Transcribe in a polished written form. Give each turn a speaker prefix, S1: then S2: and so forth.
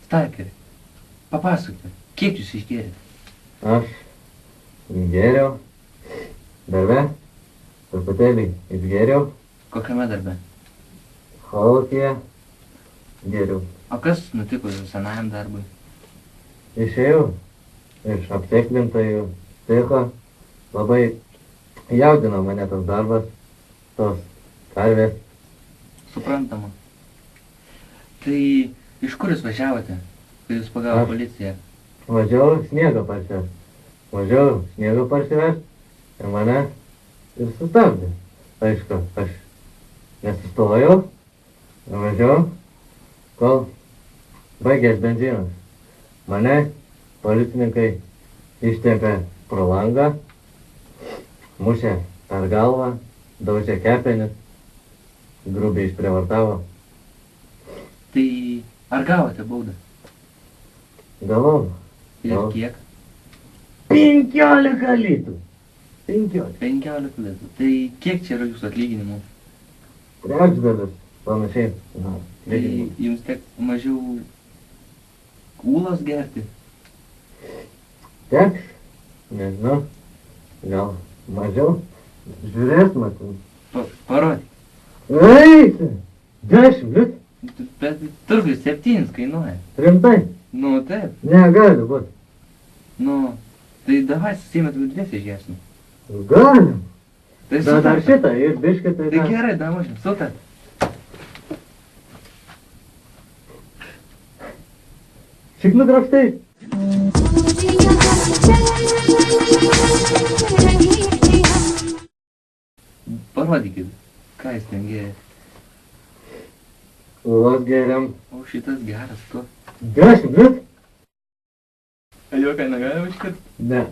S1: Stalkeri, papasakokite, kiek jūs išgėrėte?
S2: Aš gėriau darbe, truputėlį išgėriau,
S1: Kokiame darbe?
S2: kolūkyje gėriau.
S1: O kas nutiko jūsų senajam darbui?
S2: Išėjau iš apteklintojų cecho, labai jaudino mane tas darbas, tos karvės.
S1: Suprantama. Tai iš kur jūs važiavote, kai jūs pagavo policiją?
S2: Važiavau sniego parsivešt ir mane ir sustabdė. Aišku, aš nesustojau, važiavau, kol baigės benzinas. Mane policininkai ištempė pro langą, mušė per galvą, daužė kepenis, grubiai išprievartavo.
S1: Tai ar gavote baudą?
S2: Gavau.
S1: Ir kiek?
S2: 15 litų. 15.
S1: 15 litų. Tai kiek čia yra jūsų atlyginimų?
S2: Trečdalis, panašiai. Na,
S1: Tai jums tek mažiau kūlos gerti?
S2: Teks, nežinau, gal mažiau. Žiūrės, matum.
S1: Parodyk.
S2: Eisi, 10 litų.
S1: Bet turgus 7 kainuoja.
S2: Rimtai?
S1: Nu, taip.
S2: Negali būt.
S1: Nu, tai davai susimet vidurės išgesnį.
S2: Galim.
S1: Tai
S2: Bet dar
S1: sutarta.
S2: šitą ir biškį tai...
S1: Tai gerai, damuosim, sutarta.
S2: Šik nukrapštai.
S1: Parodykit, ką jis ten gėrė.
S2: Ulos geriam.
S1: O šitas geras, ko?
S2: 10 litų?
S1: A juoką negalima iškart?
S2: Ne.